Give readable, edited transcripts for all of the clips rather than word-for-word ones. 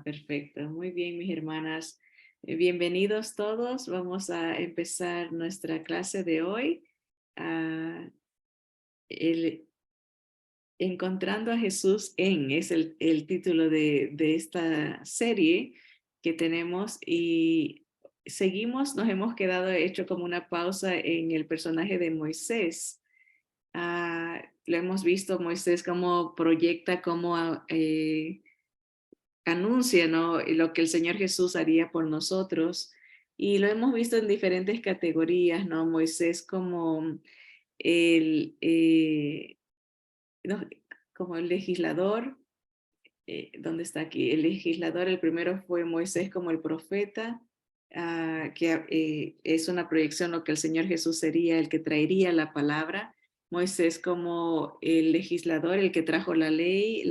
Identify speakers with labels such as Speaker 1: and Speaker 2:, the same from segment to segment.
Speaker 1: Perfecto. Muy bien, mis hermanas. Bienvenidos todos. Vamos a empezar nuestra clase de hoy. Ah, el, Encontrando a Jesús es el título de esta serie que tenemos y seguimos, nos hemos quedado hecho como una pausa en el personaje de Moisés. Lo hemos visto, Moisés, cómo proyecta, cómo anuncia, ¿no? Lo que el Señor Jesús haría por nosotros. Y lo hemos visto en diferentes categorías, ¿no? Moisés como el, no, como el legislador, ¿dónde está aquí? El legislador, el primero fue Moisés como el profeta, que es una proyección lo que el Señor Jesús sería, el que traería la palabra. Moisés como el legislador, el que trajo la ley,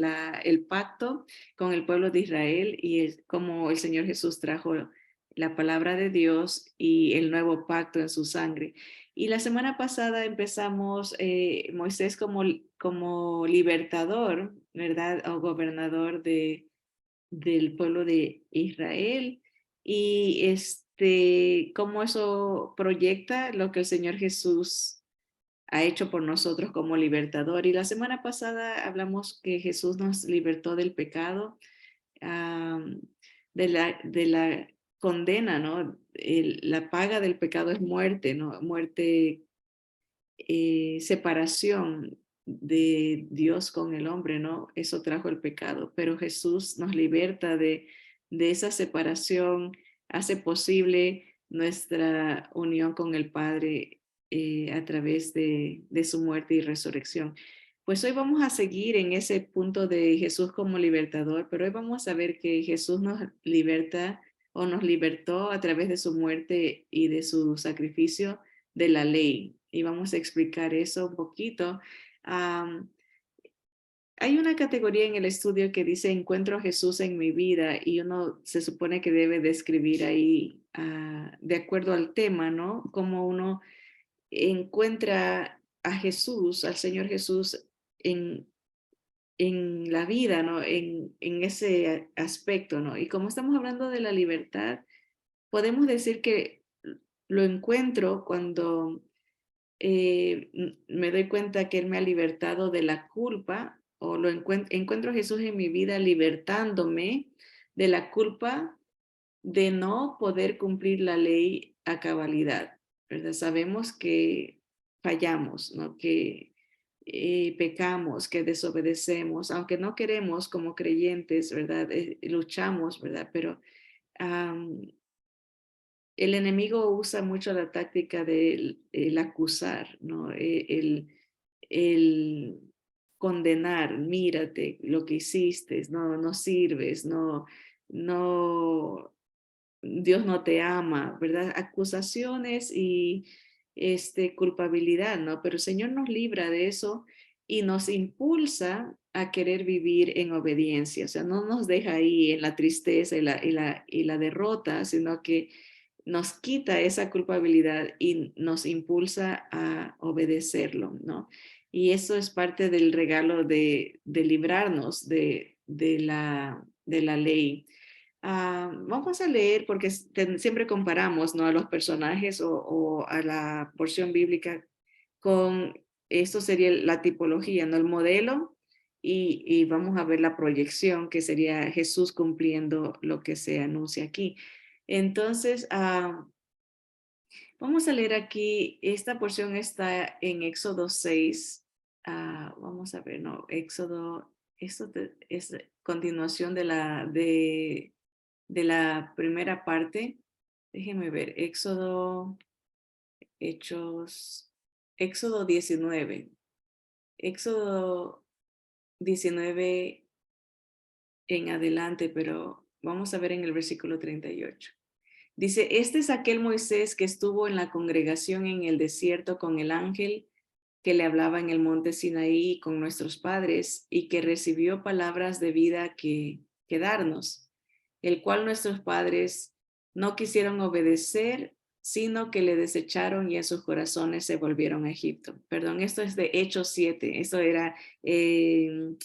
Speaker 1: el pacto con el pueblo de Israel y como el Señor Jesús trajo la palabra de Dios y el nuevo pacto en su sangre. Y la semana pasada empezamos Moisés como libertador, ¿verdad? O gobernador del pueblo de Israel. Y cómo eso proyecta lo que el Señor Jesús ha hecho por nosotros como libertador. Y la semana pasada hablamos que Jesús nos libertó del pecado, um, de la condena, ¿no? La paga del pecado es muerte, ¿no? Muerte, separación de Dios con el hombre, ¿no? Eso trajo el pecado, pero Jesús nos liberta de esa separación, hace posible nuestra unión con el Padre a través de su muerte y resurrección. Pues hoy vamos a seguir en ese punto de Jesús como libertador, pero hoy vamos a ver que Jesús nos liberta o nos libertó a través de su muerte y de su sacrificio de la ley. Y vamos a explicar eso un poquito. Um, Hay una categoría en el estudio que dice encuentro a Jesús en mi vida y uno se supone que debe describir ahí de acuerdo al tema, ¿no? Cómo uno encuentra a Jesús, al Señor Jesús en, en la vida, ¿no? En ese aspecto, ¿no? Y como estamos hablando de la libertad, podemos decir que lo encuentro cuando me doy cuenta que Él me ha libertado de la culpa o encuentro a Jesús en mi vida libertándome de la culpa de no poder cumplir la ley a cabalidad, ¿verdad? Sabemos que fallamos, ¿no? Que pecamos, que desobedecemos, aunque no queremos como creyentes, ¿verdad? Luchamos, ¿verdad? Pero um, el enemigo usa mucho la táctica del el acusar, ¿no? El condenar, mírate lo que hiciste, no, no sirves, no, no, Dios no te ama, ¿verdad? Acusaciones y culpabilidad, ¿no? Pero el Señor nos libra de eso y nos impulsa a querer vivir en obediencia, o sea, no nos deja ahí en la tristeza y la derrota, sino que nos quita esa culpabilidad y nos impulsa a obedecerlo, ¿no? Y eso es parte del regalo de librarnos de la ley. Vamos a leer porque siempre comparamos, ¿no? A los personajes o a la porción bíblica con, esto sería la tipología, ¿no? El modelo y vamos a ver la proyección que sería Jesús cumpliendo lo que se anuncia aquí. Entonces, vamos a leer aquí, esta porción está en Éxodo 6. Vamos a ver, no, Éxodo, esto es continuación de la primera parte. Déjenme ver, Hechos, Éxodo 19. Éxodo 19 en adelante, pero vamos a ver en el versículo 38. Dice, este es aquel Moisés que estuvo en la congregación en el desierto con el ángel que le hablaba en el monte Sinaí con nuestros padres y que recibió palabras de vida que darnos, el cual nuestros padres no quisieron obedecer, sino que le desecharon y en sus corazones se volvieron a Egipto. Perdón, esto es de Hechos 7, esto era el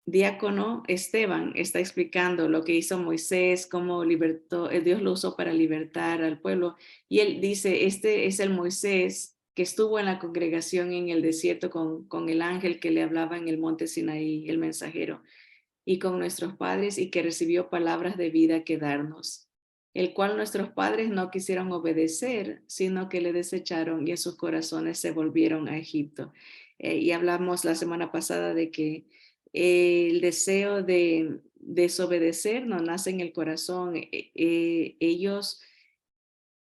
Speaker 1: diácono Esteban está explicando lo que hizo Moisés, cómo libertó, Dios lo usó para libertar al pueblo. Y él dice, este es el Moisés que estuvo en la congregación en el desierto con el ángel que le hablaba en el monte Sinaí, el mensajero, y con nuestros padres, y que recibió palabras de vida que darnos, el cual nuestros padres no quisieron obedecer, sino que le desecharon y en sus corazones se volvieron a Egipto. Y hablamos la semana pasada de que el deseo de desobedecer no nace en el corazón. Ellos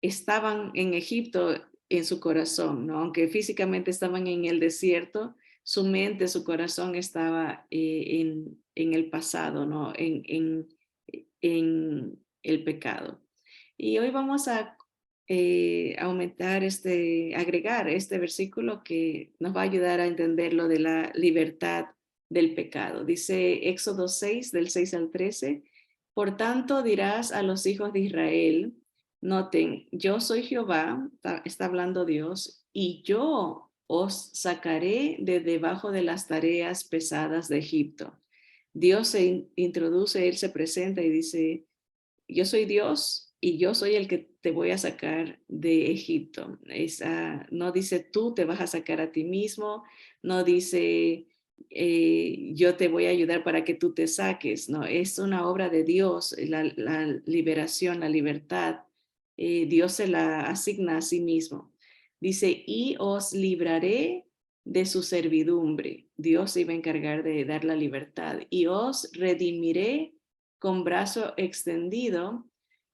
Speaker 1: estaban en Egipto en su corazón, ¿no? Aunque físicamente estaban en el desierto, su mente, su corazón estaba en el pasado, ¿no? En el pecado. Y hoy vamos a agregar este versículo que nos va a ayudar a entender lo de la libertad del pecado. Dice Éxodo 6, del 6 al 13, por tanto dirás a los hijos de Israel, noten, yo soy Jehová, está hablando Dios, y yo os sacaré de debajo de las tareas pesadas de Egipto. Dios se introduce, Él se presenta y dice, yo soy Dios y yo soy el que te voy a sacar de Egipto. No dice tú te vas a sacar a ti mismo, no dice yo te voy a ayudar para que tú te saques, no, es una obra de Dios, la liberación, la libertad, Dios se la asigna a sí mismo. Dice, y os libraré de su servidumbre. Dios se iba a encargar de dar la libertad y os redimiré con brazo extendido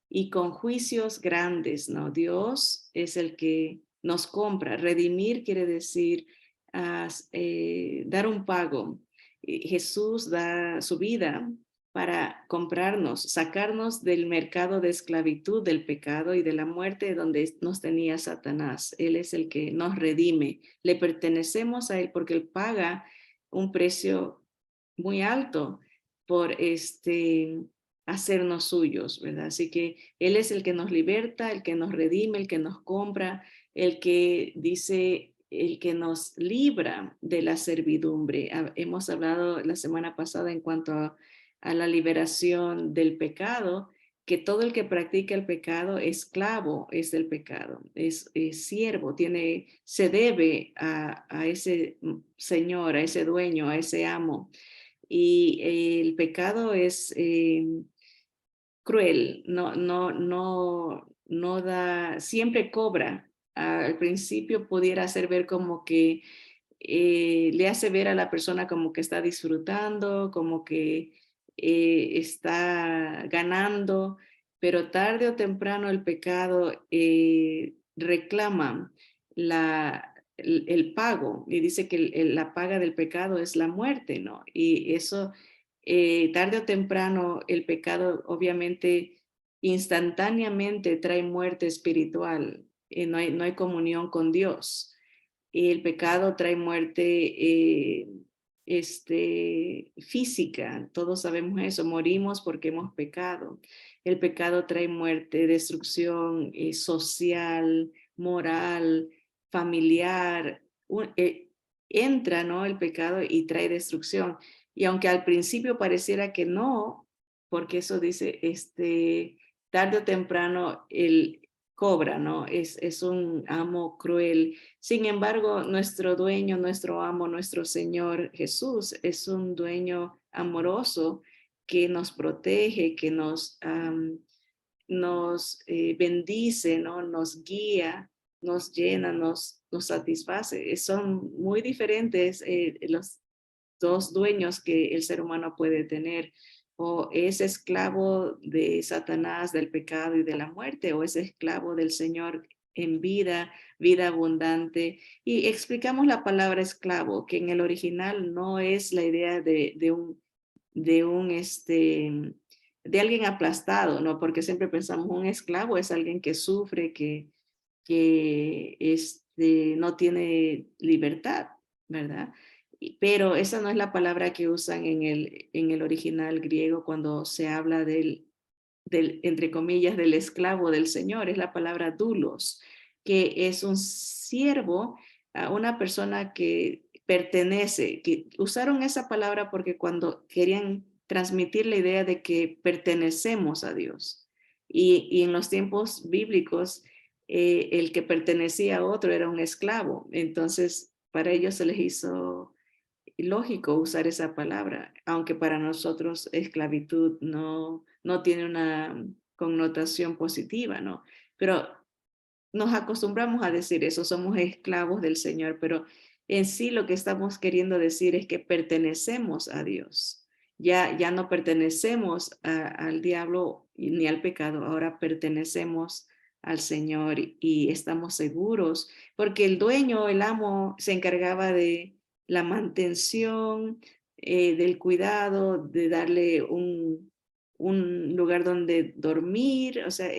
Speaker 1: y con juicios grandes, ¿no? Dios es el que nos compra. Redimir quiere decir dar un pago. Jesús da su vida para comprarnos, sacarnos del mercado de esclavitud, del pecado y de la muerte donde nos tenía Satanás. Él es el que nos redime. Le pertenecemos a Él porque Él paga un precio muy alto por hacernos suyos, ¿verdad? Así que Él es el que nos liberta, el que nos redime, el que nos compra, el que dice, el que nos libra de la servidumbre. Hemos hablado la semana pasada en cuanto a la liberación del pecado, que todo el que practica el pecado, esclavo es del pecado, es siervo, se debe a ese señor, a ese dueño, a ese amo. Y el pecado es cruel, no da, siempre cobra. Al principio pudiera hacer ver como que le hace ver a la persona como que está disfrutando, como que está ganando, pero tarde o temprano el pecado reclama el pago y dice que la paga del pecado es la muerte, ¿no? Y eso, tarde o temprano, el pecado obviamente instantáneamente trae muerte espiritual, no hay comunión con Dios. El pecado trae muerte física, todos sabemos eso, morimos porque hemos pecado. El pecado trae muerte, destrucción social, moral, familiar. Entra, ¿no? El pecado y trae destrucción. Y aunque al principio pareciera que no, porque eso dice, tarde o temprano el cobra, ¿no? Es un amo cruel. Sin embargo, nuestro dueño, nuestro amo, nuestro Señor Jesús es un dueño amoroso que nos protege, que nos bendice, ¿no? Nos guía, nos llena, nos satisface. Son muy diferentes los dos dueños que el ser humano puede tener. O es esclavo de Satanás, del pecado y de la muerte, o es esclavo del Señor en vida, vida abundante. Y explicamos la palabra esclavo, que en el original no es la idea de alguien aplastado, ¿no? Porque siempre pensamos un esclavo es alguien que sufre, que no tiene libertad, ¿verdad? Pero esa no es la palabra que usan en el original griego cuando se habla entre comillas, del esclavo del Señor, es la palabra doulos, que es un siervo, una persona que pertenece, que usaron esa palabra porque cuando querían transmitir la idea de que pertenecemos a Dios. Y en los tiempos bíblicos, el que pertenecía a otro era un esclavo. Entonces, para ellos se les hizo lógico usar esa palabra, aunque para nosotros esclavitud no tiene una connotación positiva, ¿no? Pero nos acostumbramos a decir eso, somos esclavos del Señor, pero en sí lo que estamos queriendo decir es que pertenecemos a Dios. Ya no pertenecemos al diablo ni al pecado, ahora pertenecemos al Señor y estamos seguros, porque el dueño, el amo, se encargaba de la mantención, del cuidado, de darle un lugar donde dormir, o sea,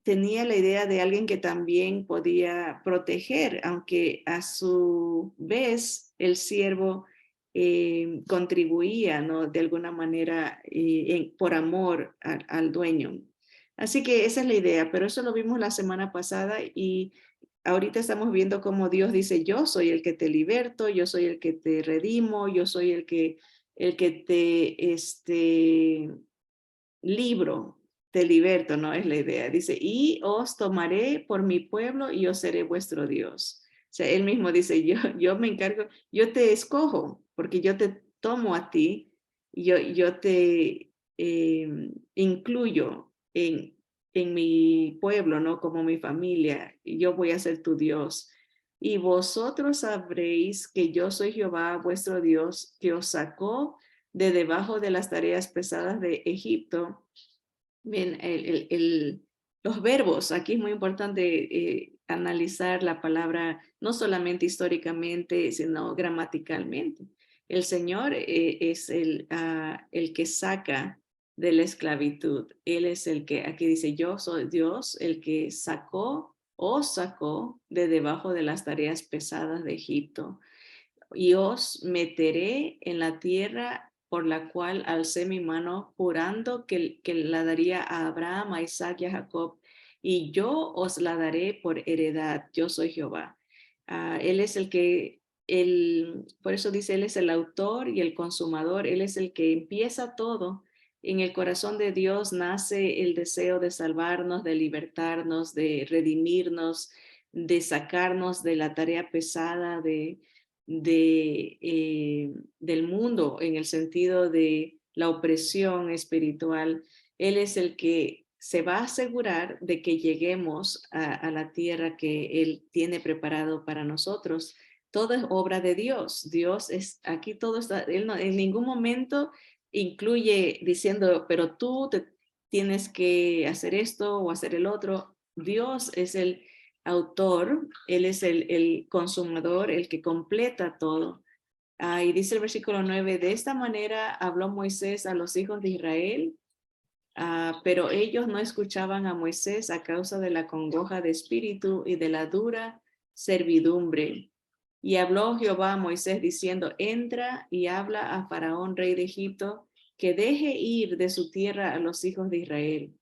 Speaker 1: tenía la idea de alguien que también podía proteger, aunque a su vez el siervo contribuía, ¿no? De alguna manera por amor al dueño. Así que esa es la idea, pero eso lo vimos la semana pasada y ahorita estamos viendo cómo Dios dice, yo soy el que te liberto, yo soy el que te redimo, yo soy el que te libro, te liberto, no es la idea. Dice, y os tomaré por mi pueblo y yo seré vuestro Dios. O sea, él mismo dice, yo me encargo, yo te escojo, porque yo te tomo a ti, yo te incluyo en mi pueblo, ¿no? Como mi familia, y yo voy a ser tu Dios. Y vosotros sabréis que yo soy Jehová, vuestro Dios, que os sacó de debajo de las tareas pesadas de Egipto. Bien, los verbos, aquí es muy importante analizar la palabra no solamente históricamente, sino gramaticalmente. El Señor es el que saca de la esclavitud. Él es el que, aquí dice, yo soy Dios, el que os sacó de debajo de las tareas pesadas de Egipto y os meteré en la tierra por la cual alcé mi mano, jurando que la daría a Abraham, a Isaac y a Jacob, y yo os la daré por heredad. Yo soy Jehová. Él es por eso dice, Él es el autor y el consumador, Él es el que empieza todo. En el corazón de Dios nace el deseo de salvarnos, de libertarnos, de redimirnos, de sacarnos de la tarea pesada, del mundo en el sentido de la opresión espiritual. Él es el que se va a asegurar de que lleguemos a la tierra que Él tiene preparado para nosotros. Todo es obra de Dios. Dios es, aquí todo está, Él no, en ningún momento incluye diciendo, pero tú tienes que hacer esto o hacer el otro. Dios es el autor, Él es el consumador, el que completa todo. Y dice el versículo 9, de esta manera habló Moisés a los hijos de Israel, pero ellos no escuchaban a Moisés a causa de la congoja de espíritu y de la dura servidumbre. Y habló Jehová a Moisés diciendo, entra y habla a Faraón, rey de Egipto, que deje ir de su tierra a los hijos de Israel.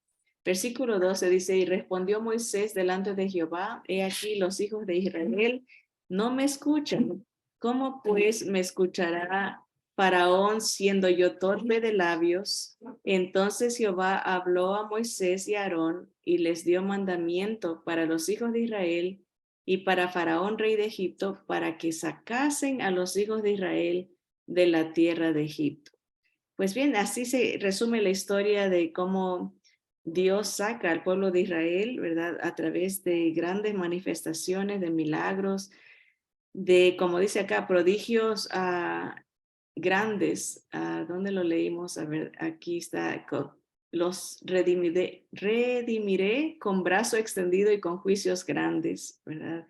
Speaker 1: Versículo 12 dice, y respondió Moisés delante de Jehová, he aquí los hijos de Israel no me escuchan. ¿Cómo pues me escuchará Faraón siendo yo torpe de labios? Entonces Jehová habló a Moisés y a Aarón y les dio mandamiento para los hijos de Israel y para Faraón, rey de Egipto, para que sacasen a los hijos de Israel de la tierra de Egipto. Pues bien, así se resume la historia de cómo Dios saca al pueblo de Israel, ¿verdad? A través de grandes manifestaciones, de milagros, de, como dice acá, prodigios grandes. ¿Dónde lo leímos? A ver, aquí está. Los redimiré con brazo extendido y con juicios grandes, ¿verdad?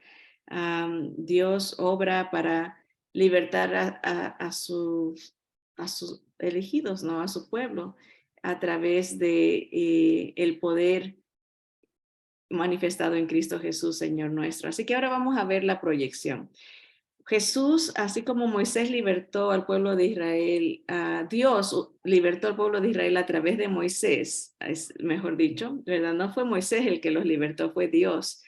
Speaker 1: Dios obra para libertar a sus elegidos, ¿no? A su pueblo, a través de el poder manifestado en Cristo Jesús, Señor nuestro. Así que ahora vamos a ver la proyección. Jesús, así como Moisés libertó al pueblo de Israel, Dios libertó al pueblo de Israel a través de Moisés, mejor dicho, ¿verdad? No fue Moisés el que los libertó, fue Dios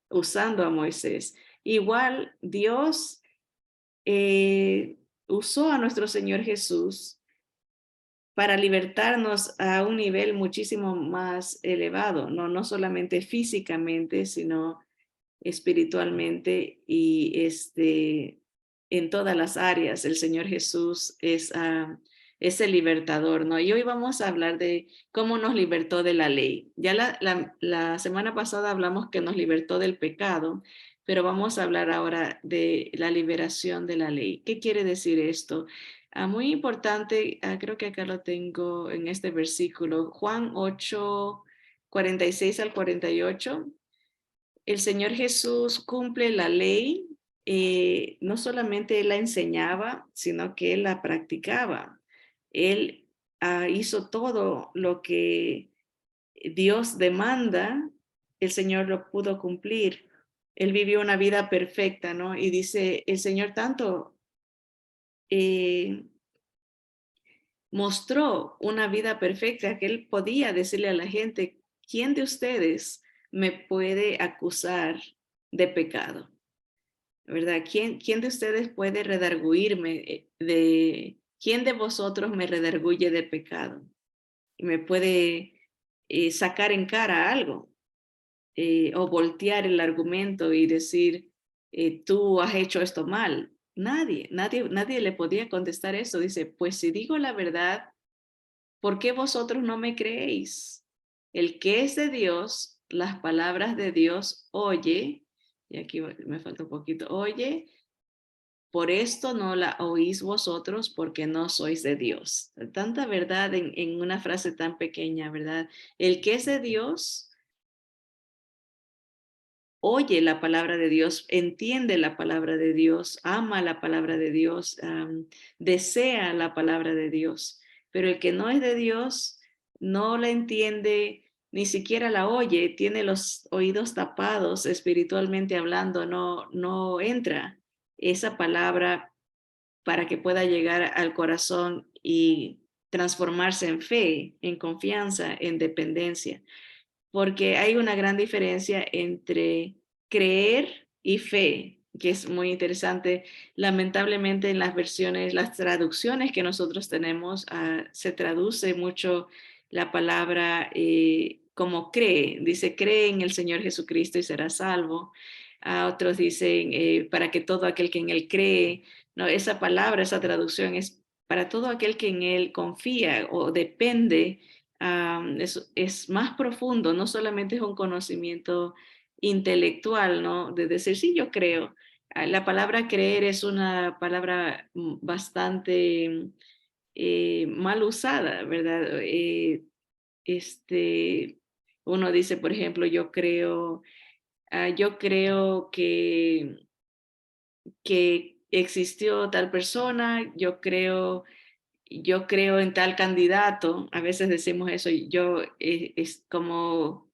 Speaker 1: usando a Moisés. Igual Dios usó a nuestro Señor Jesús para libertarnos a un nivel muchísimo más elevado, no solamente físicamente, sino espiritualmente y en todas las áreas. El Señor Jesús es el libertador, ¿no? Y hoy vamos a hablar de cómo nos libertó de la ley. Ya la semana pasada hablamos que nos libertó del pecado, pero vamos a hablar ahora de la liberación de la ley. ¿Qué quiere decir esto? Muy importante, creo que acá lo tengo en este versículo, Juan 8, 46 al 48. El Señor Jesús cumple la ley, no solamente Él la enseñaba, sino que Él la practicaba. Él hizo todo lo que Dios demanda, el Señor lo pudo cumplir. Él vivió una vida perfecta, ¿no? Y dice, el Señor tanto eh, mostró una vida perfecta que Él podía decirle a la gente, ¿quién de ustedes me puede acusar de pecado? ¿Verdad? ¿Quién de ustedes puede redarguirme quién de vosotros me redarguye de pecado? Y me puede sacar en cara algo o voltear el argumento y decir, tú has hecho esto mal. Nadie le podía contestar eso. Dice, pues si digo la verdad, ¿por qué vosotros no me creéis? El que es de Dios, las palabras de Dios oye, y aquí me falta un poquito, oye, por esto no la oís vosotros porque no sois de Dios. Tanta verdad en una frase tan pequeña, ¿verdad? El que es de Dios oye la palabra de Dios, entiende la palabra de Dios, ama la palabra de Dios, desea la palabra de Dios. Pero el que no es de Dios no la entiende, ni siquiera la oye, tiene los oídos tapados espiritualmente hablando, no entra esa palabra para que pueda llegar al corazón y transformarse en fe, en confianza, en dependencia. Porque hay una gran diferencia entre creer y fe, que es muy interesante. Lamentablemente en las versiones, las traducciones que nosotros tenemos, se traduce mucho la palabra como cree. Dice, cree en el Señor Jesucristo y será salvo. Otros dicen, para que todo aquel que en Él cree. No, esa palabra, esa traducción es para todo aquel que en Él confía o depende. Es más profundo, no solamente es un conocimiento intelectual, ¿no? De decir, sí, yo creo. La palabra creer es una palabra bastante mal usada, ¿verdad? Este, uno dice, por ejemplo, yo creo que existió tal persona, yo creo en tal candidato, a veces decimos eso, es como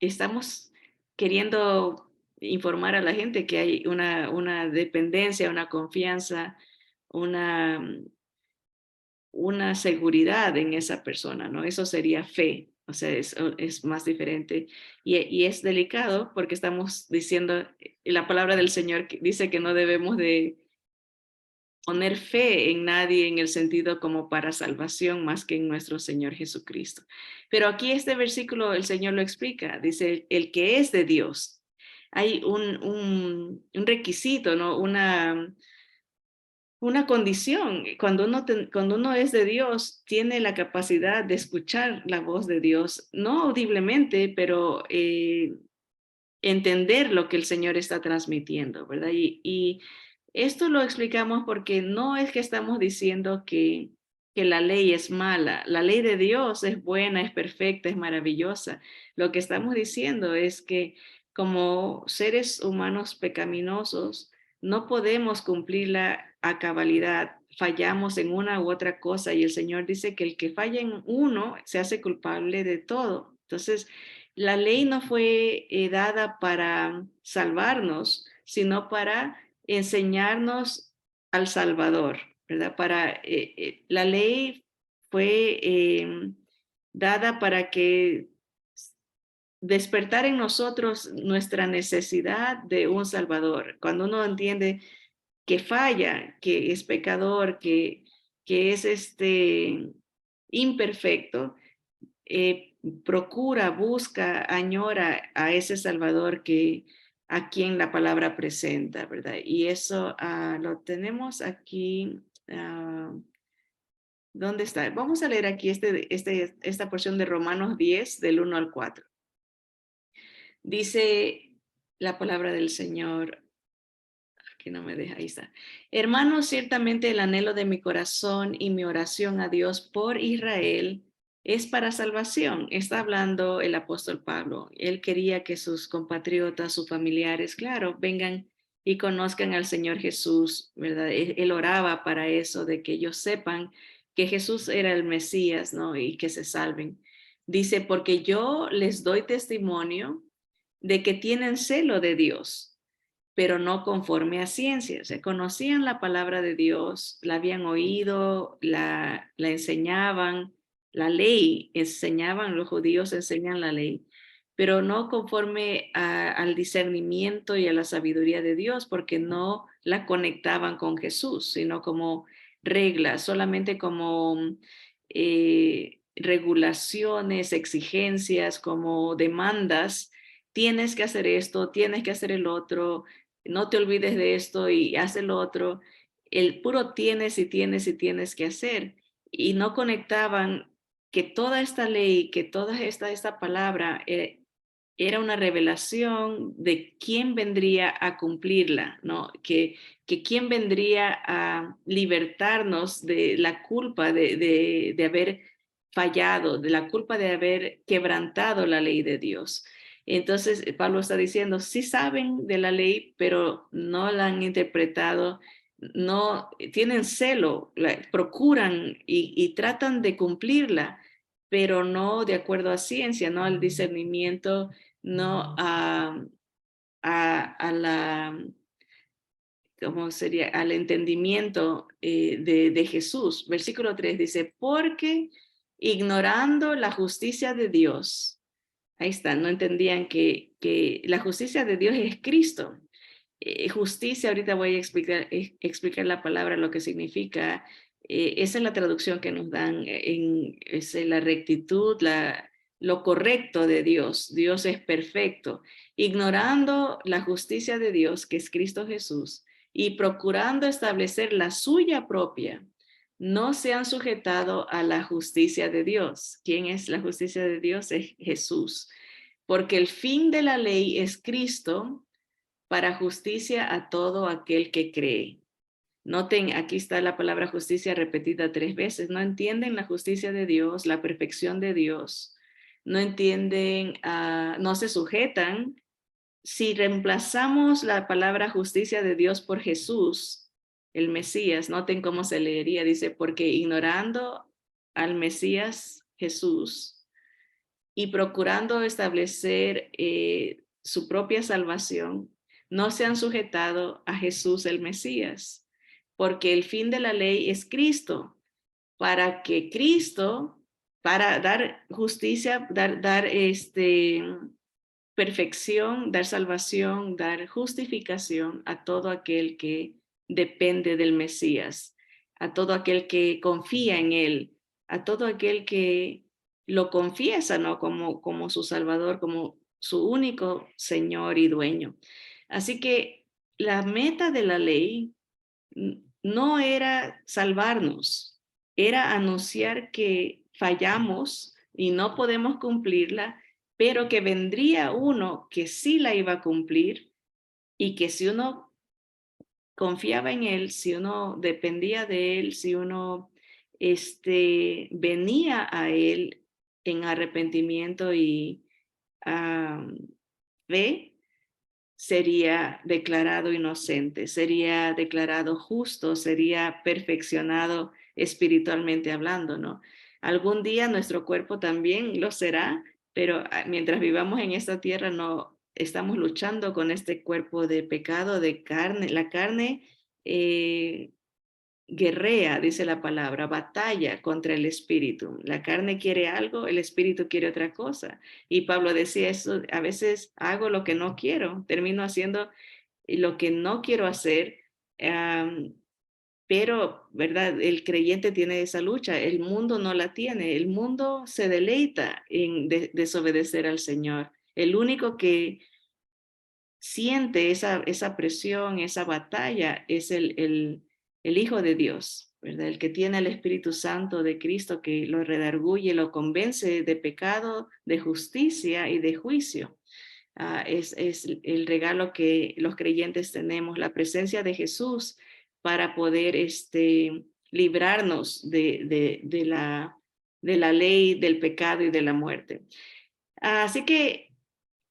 Speaker 1: estamos queriendo informar a la gente que hay una dependencia, una confianza, una, una seguridad en esa persona, ¿no? Eso sería fe, o sea, es más diferente y es delicado porque estamos diciendo, la palabra del Señor dice que no debemos de poner fe en nadie en el sentido como para salvación más que en nuestro Señor Jesucristo. Pero aquí este versículo el Señor lo explica, dice, el que es de Dios. Hay un requisito, ¿no? Una condición. Cuando uno es de Dios, tiene la capacidad de escuchar la voz de Dios, no audiblemente, pero entender lo que el Señor está transmitiendo, ¿verdad? Y esto lo explicamos porque no es que estamos diciendo que la ley es mala. La ley de Dios es buena, es perfecta, es maravillosa. Lo que estamos diciendo es que como seres humanos pecaminosos, no podemos cumplirla a cabalidad. Fallamos en una u otra cosa y el Señor dice que el que falla en uno se hace culpable de todo. Entonces, la ley no fue dada para salvarnos, sino para enseñarnos al Salvador, ¿verdad? La ley fue dada para que despertar en nosotros nuestra necesidad de un Salvador. Cuando uno entiende que falla, que es pecador, que es imperfecto, procura, busca, añora a ese Salvador a quien la palabra presenta, ¿verdad? Y eso lo tenemos aquí. ¿Dónde está? Vamos a leer aquí esta porción de Romanos 10, del 1 al 4. Dice la palabra del Señor, que no me deja, ahí está. Hermanos, ciertamente el anhelo de mi corazón y mi oración a Dios por Israel es para salvación. Está hablando el apóstol Pablo. Él quería que sus compatriotas, sus familiares, claro, vengan y conozcan al Señor Jesús, ¿verdad? Él oraba para eso, de que ellos sepan que Jesús era el Mesías, ¿no? Y que se salven. Dice, porque yo les doy testimonio de que tienen celo de Dios, pero no conforme a ciencia. O sea, conocían la palabra de Dios, la habían oído, la enseñaban, la ley enseñaban, los judíos enseñan la ley, pero no conforme al discernimiento y a la sabiduría de Dios, porque no la conectaban con Jesús, sino como reglas, solamente como regulaciones, exigencias, como demandas. Tienes que hacer esto, tienes que hacer el otro, no te olvides de esto y haz el otro. El puro tienes y tienes y tienes que hacer. Y no conectaban que toda esta ley, que toda esta palabra era una revelación de quién vendría a cumplirla, ¿no? Que quién vendría a libertarnos de la culpa de haber fallado, de la culpa de haber quebrantado la ley de Dios. Entonces, Pablo está diciendo, sí saben de la ley, pero no la han interpretado, no tienen celo, procuran y tratan de cumplirla, pero no de acuerdo a ciencia, no al discernimiento, no a la, ¿cómo sería? Al entendimiento de Jesús. Versículo 3 dice, porque ignorando la justicia de Dios, ahí está, no entendían que la justicia de Dios es Cristo. Justicia, ahorita voy a explicar la palabra, lo que significa. Esa es la traducción que nos dan, es la rectitud, lo correcto de Dios. Dios es perfecto. Ignorando la justicia de Dios, que es Cristo Jesús, y procurando establecer la suya propia, no se han sujetado a la justicia de Dios. ¿Quién es la justicia de Dios? Es Jesús. Porque el fin de la ley es Cristo para justicia a todo aquel que cree. Noten, aquí está la palabra justicia repetida 3 veces. No entienden la justicia de Dios, la perfección de Dios. No entienden, no se sujetan. Si reemplazamos la palabra justicia de Dios por Jesús, el Mesías, noten cómo se leería. Dice, porque ignorando al Mesías Jesús y procurando establecer su propia salvación, no se han sujetado a Jesús el Mesías, porque el fin de la ley es Cristo, para que Cristo, para dar justicia, dar perfección, dar salvación, dar justificación a todo aquel que depende del Mesías, a todo aquel que confía en él, a todo aquel que lo confiesa, ¿no? Como su Salvador, como su único Señor y dueño. Así que la meta de la ley no era salvarnos, era anunciar que fallamos y no podemos cumplirla, pero que vendría uno que sí la iba a cumplir y que si uno confiaba en él, si uno dependía de él, si uno venía a él en arrepentimiento y fe, sería declarado inocente, sería declarado justo, sería perfeccionado espiritualmente hablando, ¿no? Algún día nuestro cuerpo también lo será, pero mientras vivamos en esta tierra no estamos luchando con este cuerpo de pecado, de carne. La carne guerrea, dice la palabra, batalla contra el espíritu. La carne quiere algo, el espíritu quiere otra cosa. Y Pablo decía eso, a veces hago lo que no quiero, termino haciendo lo que no quiero hacer, Pero, ¿verdad? El creyente tiene esa lucha, el mundo no la tiene, el mundo se deleita en desobedecer al Señor. El único que siente esa presión, esa batalla, es el Hijo de Dios, ¿verdad? El que tiene el Espíritu Santo de Cristo que lo redarguye, lo convence de pecado, de justicia y de juicio. Es el regalo que los creyentes tenemos, la presencia de Jesús para poder librarnos de la ley, del pecado y de la muerte. Así que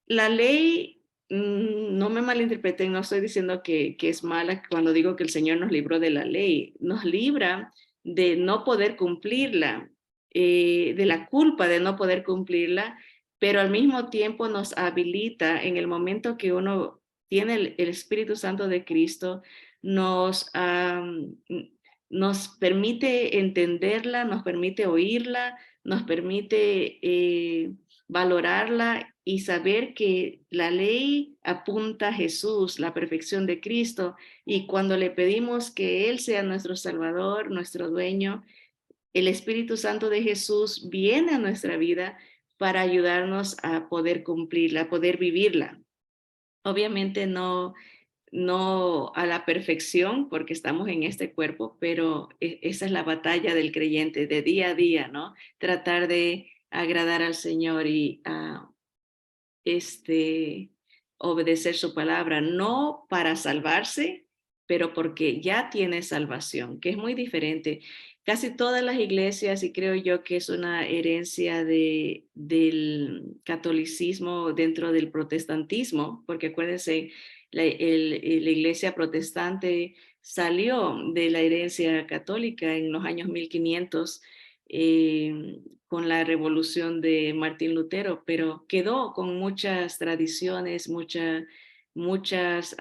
Speaker 1: la ley, no me malinterpreten, no estoy diciendo que es mala cuando digo que el Señor nos libró de la ley, nos libra de no poder cumplirla, de la culpa de no poder cumplirla, pero al mismo tiempo nos habilita en el momento que uno tiene el Espíritu Santo de Cristo, nos, nos permite entenderla, nos permite oírla, nos permite valorarla y saber que la ley apunta a Jesús, la perfección de Cristo, y cuando le pedimos que Él sea nuestro Salvador, nuestro dueño, el Espíritu Santo de Jesús viene a nuestra vida para ayudarnos a poder cumplirla, a poder vivirla. Obviamente no a la perfección porque estamos en este cuerpo, pero esa es la batalla del creyente de día a día, ¿no? Tratar de agradar al Señor y obedecer su palabra, no para salvarse, pero porque ya tiene salvación, que es muy diferente. Casi todas las iglesias, y creo yo que es una herencia del catolicismo dentro del protestantismo, porque acuérdense, la iglesia protestante salió de la herencia católica en los años 1500, con la revolución de Martín Lutero, pero quedó con muchas tradiciones, muchas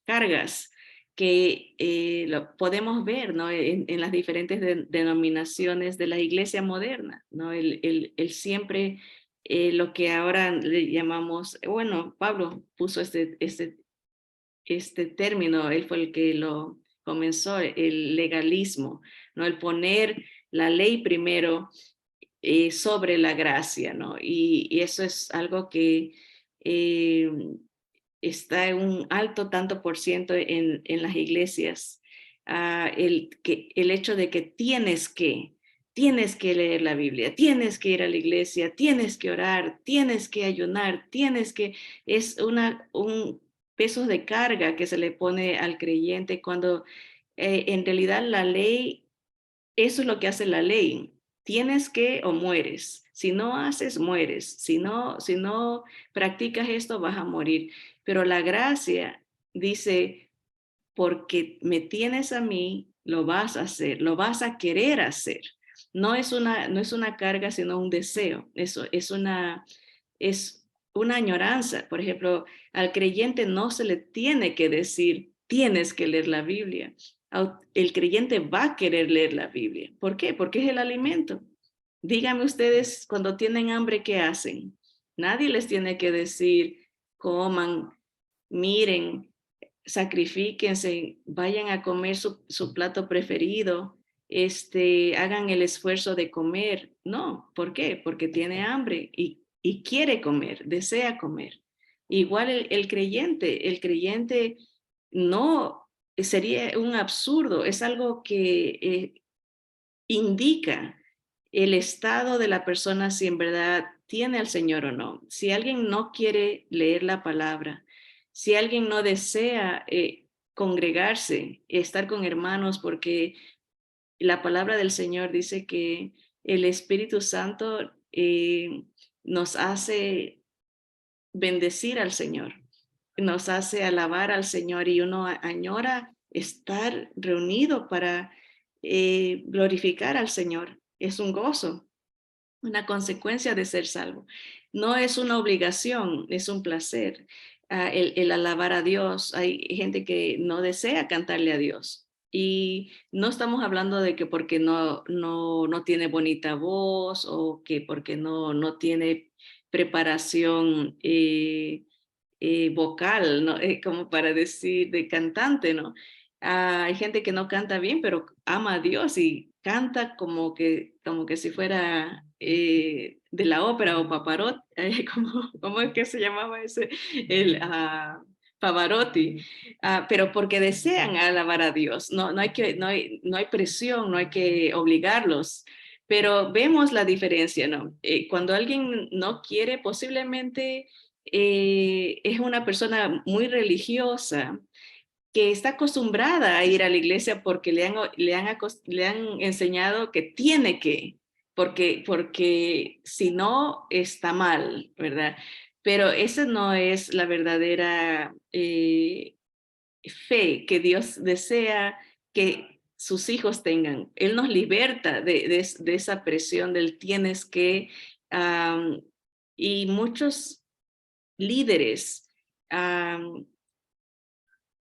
Speaker 1: cargas que lo podemos ver, ¿no? En las diferentes denominaciones de la iglesia moderna, ¿no? El siempre lo que ahora le llamamos, bueno, Pablo puso este término, él fue el que lo comenzó, el legalismo, ¿no? El poner la ley primero sobre la gracia, ¿no? Y eso es algo que eh, está en un alto tanto por ciento en las iglesias. El hecho de que tienes que leer la Biblia, tienes que ir a la iglesia, tienes que orar, tienes que ayunar, es un peso de carga que se le pone al creyente cuando en realidad la ley, eso es lo que hace la ley. Tienes que o mueres. Si no haces, mueres. Si no practicas esto, vas a morir. Pero la gracia dice, porque me tienes a mí, lo vas a hacer, lo vas a querer hacer. No es una carga, sino un deseo. Eso es una añoranza. Por ejemplo, al creyente no se le tiene que decir, tienes que leer la Biblia. El creyente va a querer leer la Biblia. ¿Por qué? Porque es el alimento. Díganme ustedes, cuando tienen hambre, ¿qué hacen? Nadie les tiene que decir, coman, miren, sacrifíquense, vayan a comer su plato preferido, hagan el esfuerzo de comer. No, ¿por qué? Porque tiene hambre y quiere comer, desea comer. Igual el creyente no sería un absurdo, es algo que indica el estado de la persona si en verdad tiene al Señor o no. Si alguien no quiere leer la palabra, si alguien no desea congregarse, estar con hermanos, porque la palabra del Señor dice que el Espíritu Santo nos hace bendecir al Señor, nos hace alabar al Señor y uno añora estar reunido para glorificar al Señor. Es un gozo, una consecuencia de ser salvo. No es una obligación, es un placer. El alabar a Dios. Hay gente que no desea cantarle a Dios. Y no estamos hablando de que porque no tiene bonita voz o que porque no tiene preparación vocal, ¿no? Como para decir de cantante, ¿no? Hay gente que no canta bien, pero ama a Dios y canta como que si fuera de la ópera o Paparotti, ¿cómo es que se llamaba ese? El Pavarotti, pero porque desean alabar a Dios. No hay presión, no hay que obligarlos. Pero vemos la diferencia, ¿no? Cuando alguien no quiere, posiblemente es una persona muy religiosa que está acostumbrada a ir a la iglesia porque le han enseñado que tiene que, porque si no está mal, ¿verdad? Pero esa no es la verdadera fe que Dios desea que sus hijos tengan. Él nos liberta de esa presión del tienes que, um, y muchos líderes um,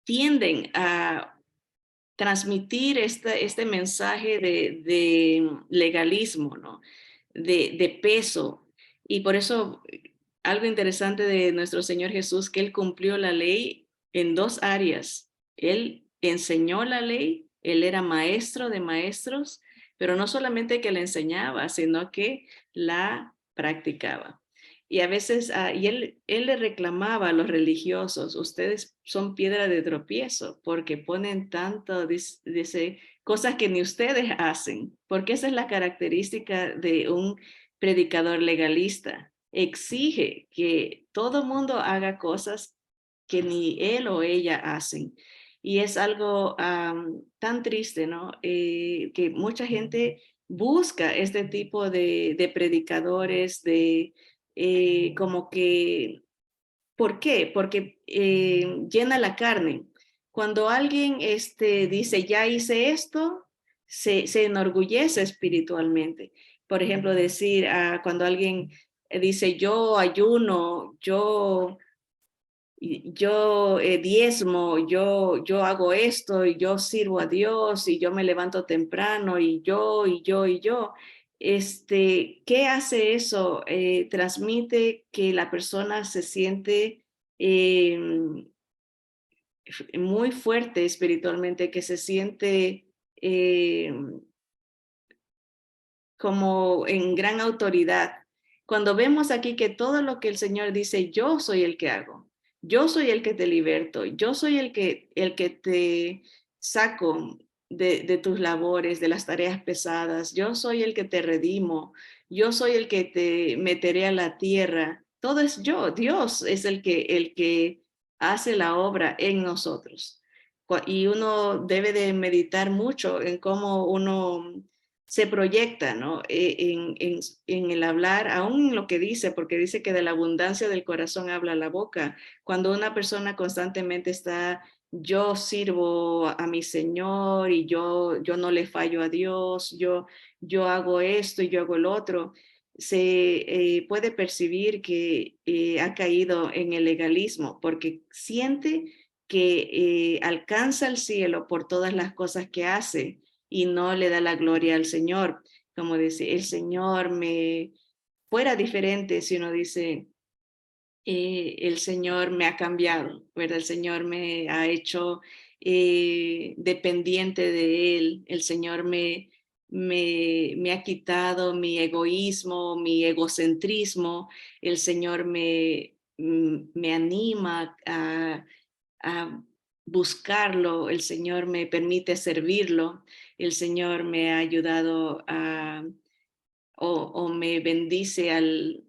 Speaker 1: tienden a transmitir este mensaje de legalismo, ¿no? De peso. Y por eso algo interesante de nuestro Señor Jesús, que Él cumplió la ley en dos áreas. Él enseñó la ley, Él era maestro de maestros, pero no solamente que la enseñaba, sino que la practicaba. Y a veces, él le reclamaba a los religiosos, ustedes son piedra de tropiezo porque ponen tanto, dice, cosas que ni ustedes hacen, porque esa es la característica de un predicador legalista. Exige que todo mundo haga cosas que ni él o ella hacen. Y es algo tan triste, ¿no? Que mucha gente busca este tipo de predicadores, como que, ¿por qué? Porque llena la carne. Cuando alguien dice, ya hice esto, se enorgullece espiritualmente. Por ejemplo, decir, cuando alguien dice, yo ayuno, yo diezmo, yo hago esto y yo sirvo a Dios y yo me levanto temprano y yo. ¿Qué hace eso? Transmite que la persona se siente eh, muy fuerte espiritualmente, que se siente eh, como en gran autoridad. Cuando vemos aquí que todo lo que el Señor dice, yo soy el que hago, yo soy el que te liberto, yo soy el que te saco de tus labores, de las tareas pesadas, yo soy el que te redimo, yo soy el que te meteré a la tierra. Todo es yo, Dios es el que hace la obra en nosotros. Y uno debe de meditar mucho en cómo uno se proyecta, ¿no? En el hablar, aún en lo que dice, porque dice que de la abundancia del corazón habla la boca. Cuando una persona constantemente está, yo sirvo a mi Señor y yo no le fallo a Dios, yo hago esto y yo hago el otro, se puede percibir que ha caído en el legalismo, porque siente que alcanza el cielo por todas las cosas que hace y no le da la gloria al Señor. Como dice, el Señor me fuera diferente si uno dice, el Señor me ha cambiado, ¿verdad? El Señor me ha hecho dependiente de Él, el Señor me ha quitado mi egoísmo, mi egocentrismo, el Señor me anima a buscarlo, el Señor me permite servirlo, el Señor me ha ayudado o me bendice al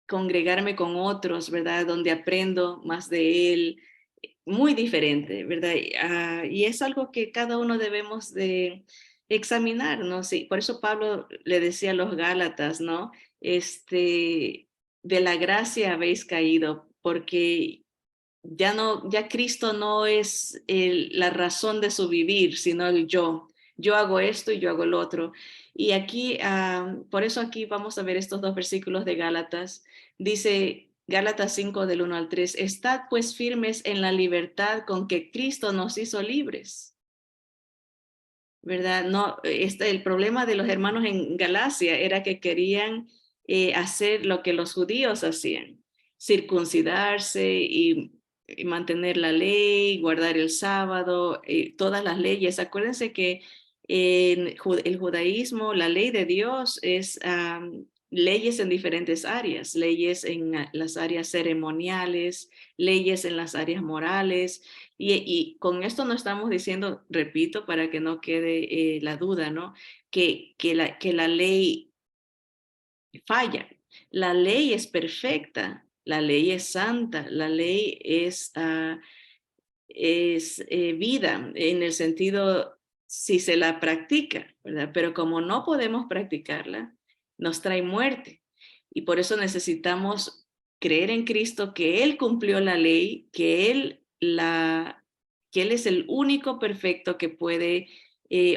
Speaker 1: congregarme con otros, ¿verdad? Donde aprendo más de Él, muy diferente, ¿verdad? Y es algo que cada uno debemos de examinar, ¿no? Sí, por eso Pablo le decía a los Gálatas, ¿no? De la gracia habéis caído, porque ya Cristo no es la razón de su vivir, sino el yo. Yo hago esto y yo hago el otro. Y aquí, por eso aquí vamos a ver estos dos versículos de Gálatas. Dice Gálatas 5 del 1 al 3, estad pues firmes en la libertad con que Cristo nos hizo libres. ¿Verdad? No, el problema de los hermanos en Galacia era que querían hacer lo que los judíos hacían, circuncidarse mantener la ley, guardar el sábado, todas las leyes. Acuérdense que en el judaísmo, la ley de Dios es leyes en diferentes áreas, leyes en las áreas ceremoniales, leyes en las áreas morales, y con esto no estamos diciendo, repito, para que no quede la duda, ¿no? Que la ley falla. La ley es perfecta, la ley es santa, la ley es vida en el sentido si se la practica, ¿verdad? Pero como no podemos practicarla, nos trae muerte. Y por eso necesitamos creer en Cristo, que Él cumplió la ley, que Él es el único perfecto que puede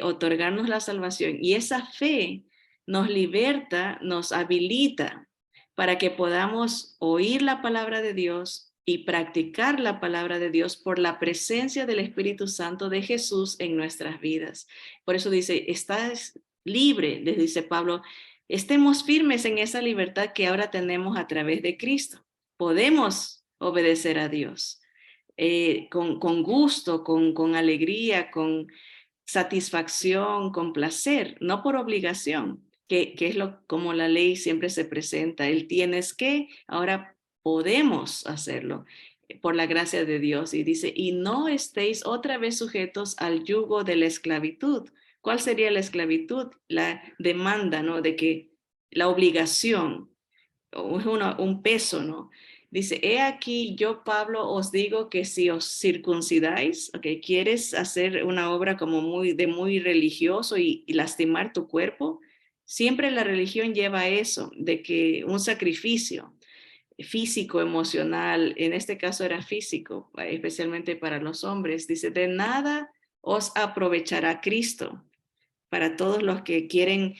Speaker 1: otorgarnos la salvación. Y esa fe nos liberta, nos habilita para que podamos oír la palabra de Dios y practicar la palabra de Dios por la presencia del Espíritu Santo de Jesús en nuestras vidas. Por eso dice, estás libre, les dice Pablo, estemos firmes en esa libertad que ahora tenemos a través de Cristo. Podemos obedecer a Dios con gusto, con alegría, con satisfacción, con placer, no por obligación, que es como la ley siempre se presenta. El tienes que, ahora podemos hacerlo por la gracia de Dios. Y dice, y no estéis otra vez sujetos al yugo de la esclavitud. ¿Cuál sería la esclavitud? La demanda, ¿no? De que la obligación, o es un peso, ¿no? Dice, he aquí yo, Pablo, os digo que si os circuncidáis, okay, quieres hacer una obra como muy religioso y lastimar tu cuerpo, siempre la religión lleva a eso, de que un sacrificio físico, emocional, en este caso era físico, especialmente para los hombres, dice, de nada os aprovechará Cristo para todos los que quieren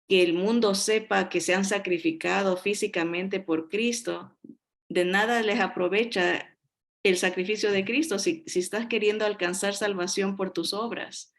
Speaker 1: que el mundo sepa que se han sacrificado físicamente por Cristo. De nada les aprovecha el sacrificio de Cristo si estás queriendo alcanzar salvación por tus obras.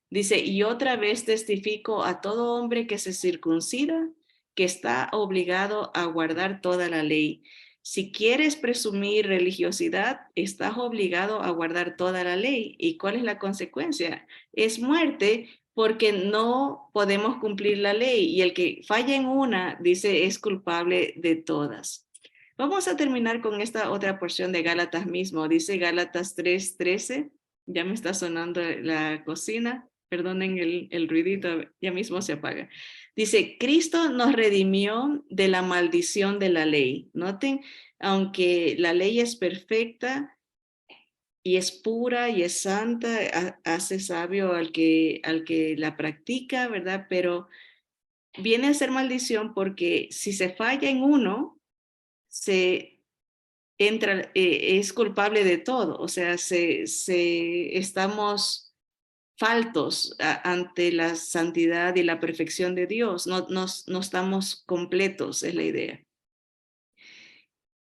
Speaker 1: Dice, y otra vez testifico a todo hombre que se circuncida, que está obligado a guardar toda la ley. Si quieres presumir religiosidad, estás obligado a guardar toda la ley. ¿Y cuál es la consecuencia? Es muerte, porque no podemos cumplir la ley. Y el que falla en una, dice, es culpable de todas. Vamos a terminar con esta otra porción de Gálatas mismo. Dice Gálatas 3:13. Ya me está sonando la cocina. Perdonen el ruidito, ya mismo se apaga. Dice, Cristo nos redimió de la maldición de la ley. Noten, aunque la ley es perfecta y es pura y es santa, hace sabio al que la practica, ¿verdad? Pero viene a ser maldición porque si se falla en uno, se entra, es culpable de todo. O sea, estamos faltos ante la santidad y la perfección de Dios. No estamos completos, es la idea.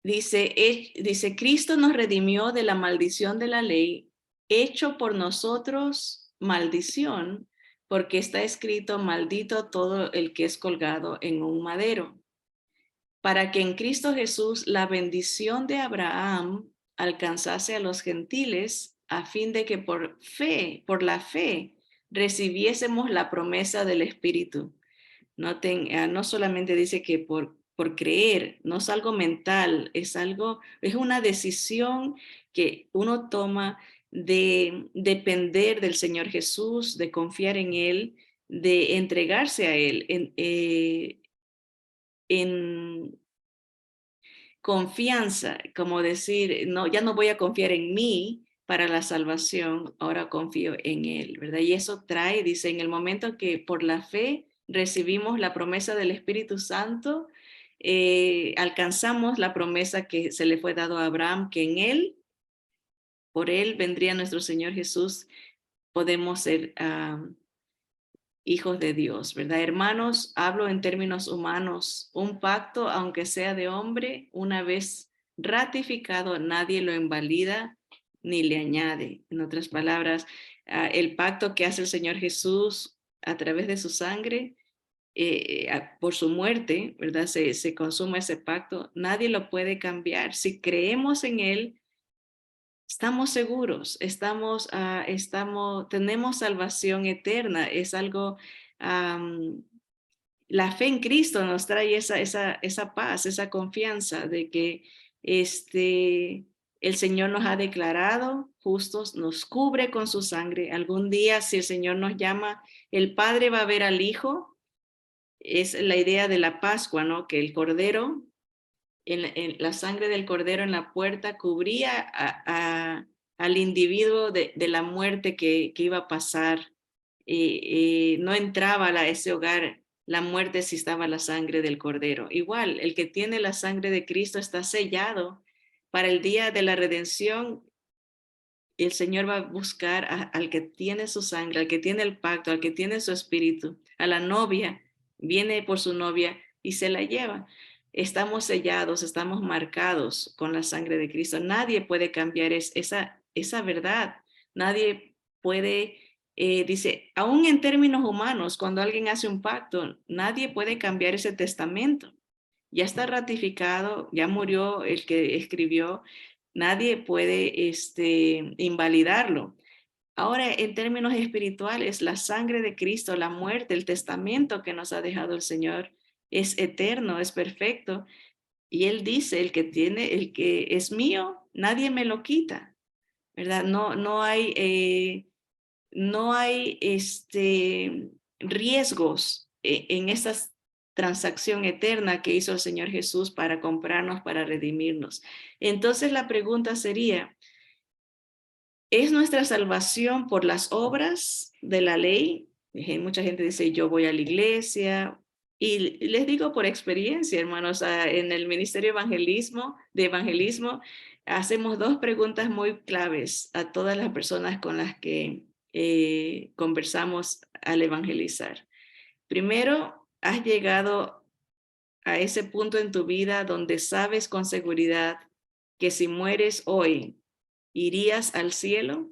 Speaker 1: Dice, Cristo nos redimió de la maldición de la ley, hecho por nosotros maldición, porque está escrito, maldito todo el que es colgado en un madero, para que en Cristo Jesús la bendición de Abraham alcanzase a los gentiles, a fin de que por la fe, recibiésemos la promesa del Espíritu. No solamente dice que por creer, no es algo mental, es una decisión que uno toma de depender del Señor Jesús, de confiar en Él, de entregarse a Él en confianza, como decir, no, ya no voy a confiar en mí para la salvación, ahora confío en Él, ¿verdad? Y eso trae, dice, en el momento que por la fe recibimos la promesa del Espíritu Santo, alcanzamos la promesa que se le fue dado a Abraham, que en Él, por Él vendría nuestro Señor Jesús, podemos ser hijos de Dios, ¿verdad? Hermanos, hablo en términos humanos. Un pacto, aunque sea de hombre, una vez ratificado, nadie lo invalida ni le añade. En otras palabras, el pacto que hace el Señor Jesús a través de su sangre, por su muerte, ¿verdad? Se consuma ese pacto. Nadie lo puede cambiar. Si creemos en Él, estamos seguros, tenemos salvación eterna. Es algo, la fe en Cristo nos trae esa paz, esa confianza de que el Señor nos ha declarado justos, nos cubre con su sangre. Algún día, si el Señor nos llama, el Padre va a ver al Hijo. Es la idea de la Pascua, ¿no? Que el Cordero, en la sangre del Cordero en la puerta cubría al individuo de la muerte que iba a pasar. No entraba a ese hogar la muerte si estaba la sangre del Cordero. Igual, el que tiene la sangre de Cristo está sellado para el día de la redención. El Señor va a buscar al que tiene su sangre, al que tiene el pacto, al que tiene su espíritu, a la novia, viene por su novia y se la lleva. Estamos sellados, estamos marcados con la sangre de Cristo. Nadie puede cambiar esa verdad. Nadie puede, dice, aún en términos humanos, cuando alguien hace un pacto, nadie puede cambiar ese testamento. Ya está ratificado, ya murió el que escribió, nadie puede invalidarlo. Ahora, en términos espirituales, la sangre de Cristo, la muerte, el testamento que nos ha dejado el Señor es eterno, es perfecto. Y Él dice, el que es mío, nadie me lo quita, ¿verdad? No hay riesgos en esta transacción eterna que hizo el Señor Jesús para comprarnos, para redimirnos. Entonces la pregunta sería, ¿es nuestra salvación por las obras de la ley? Mucha gente dice, yo voy a la iglesia. Y les digo por experiencia, hermanos, en el Ministerio de Evangelismo, hacemos dos preguntas muy claves a todas las personas con las que conversamos al evangelizar. Primero, ¿has llegado a ese punto en tu vida donde sabes con seguridad que si mueres hoy, irías al cielo?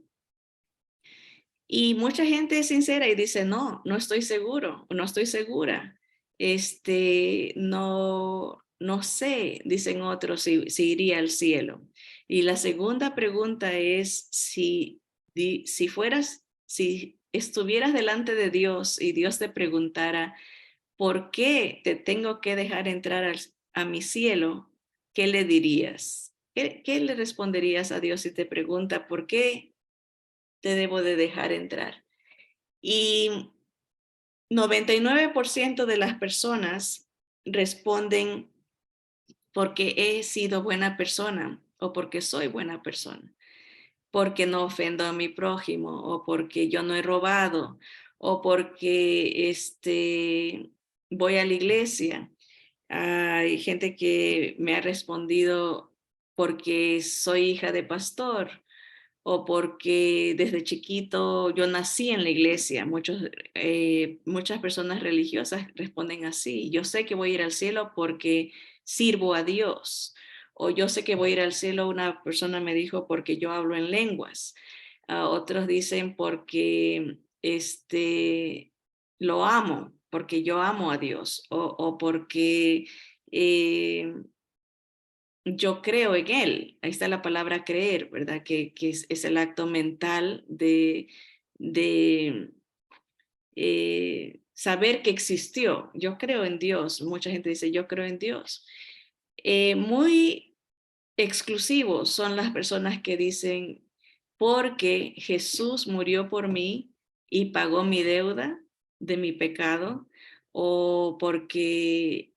Speaker 1: Y mucha gente es sincera y dice, no, no estoy seguro, no estoy segura. No sé, dicen otros, si iría al cielo. Y la segunda pregunta es si estuvieras delante de Dios y Dios te preguntara, ¿por qué te tengo que dejar entrar a mi cielo? ¿Qué le dirías? ¿Qué le responderías a Dios si te pregunta, ¿por qué te debo de dejar entrar? Y 99% de las personas responden porque he sido buena persona o porque soy buena persona, porque no ofendo a mi prójimo o porque yo no he robado o porque voy a la iglesia. Hay gente que me ha respondido porque soy hija de pastor o porque desde chiquito yo nací en la iglesia. Muchas personas religiosas responden así. Yo sé que voy a ir al cielo porque sirvo a Dios. O yo sé que voy a ir al cielo, una persona me dijo, porque yo hablo en lenguas. Otros dicen porque lo amo, porque yo amo a Dios. O porque eh, yo creo en él. Ahí está la palabra creer, ¿verdad? Que es el acto mental de saber que existió. Yo creo en Dios. Mucha gente dice, yo creo en Dios. Muy exclusivos son las personas que dicen, porque Jesús murió por mí y pagó mi deuda de mi pecado, o porque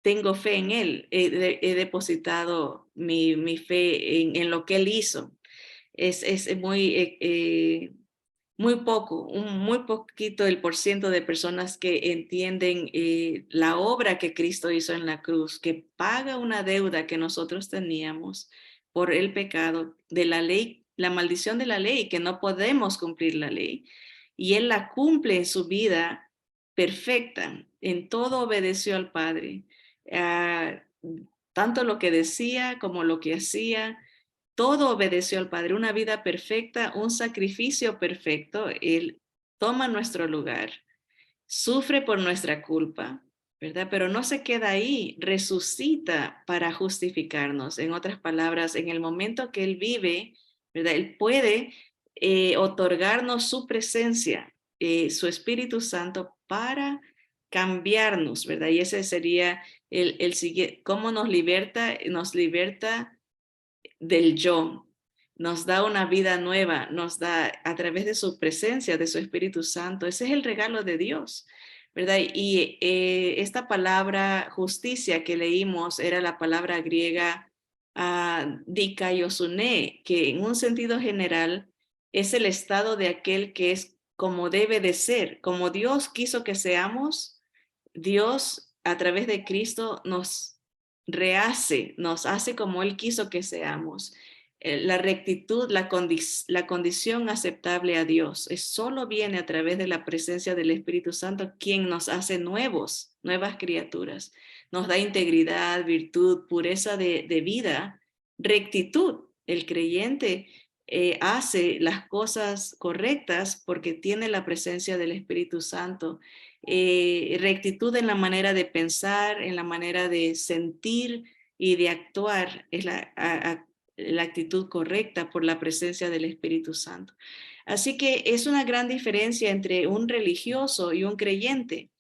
Speaker 1: tengo fe en Él, he depositado mi fe en lo que Él hizo. Es muy poco, muy poquito el porciento de personas que entienden la obra que Cristo hizo en la cruz, que paga una deuda que nosotros teníamos por el pecado de la ley, la maldición de la ley, que no podemos cumplir la ley. Y Él la cumple en su vida perfecta, en todo obedeció al Padre. Ah, tanto lo que decía como lo que hacía, todo obedeció al Padre, una vida perfecta, un sacrificio perfecto. Él toma nuestro lugar, sufre por nuestra culpa, ¿verdad? Pero no se queda ahí, resucita para justificarnos. En otras palabras, en el momento que Él vive, ¿verdad? Él puede otorgarnos su presencia, su Espíritu Santo para cambiarnos, ¿verdad? Y ese sería el siguiente, cómo nos liberta del yo, nos da una vida nueva, nos da a través de su presencia, de su Espíritu Santo. Ese es el regalo de Dios, ¿verdad? Y esta palabra justicia que leímos era la palabra griega dikaiosune, que en un sentido general es el estado de aquel que es como debe de ser, como Dios quiso que seamos. Dios a través de Cristo nos rehace, nos hace como Él quiso que seamos. La rectitud, la condición aceptable a Dios, solo viene a través de la presencia del Espíritu Santo, quien nos hace nuevas criaturas. Nos da integridad, virtud, pureza de vida, rectitud. El creyente hace las cosas correctas porque tiene la presencia del Espíritu Santo. Rectitud en la manera de pensar, en la manera de sentir y de actuar, es la actitud correcta por la presencia del Espíritu Santo. Así que es una gran diferencia entre un religioso y un creyente.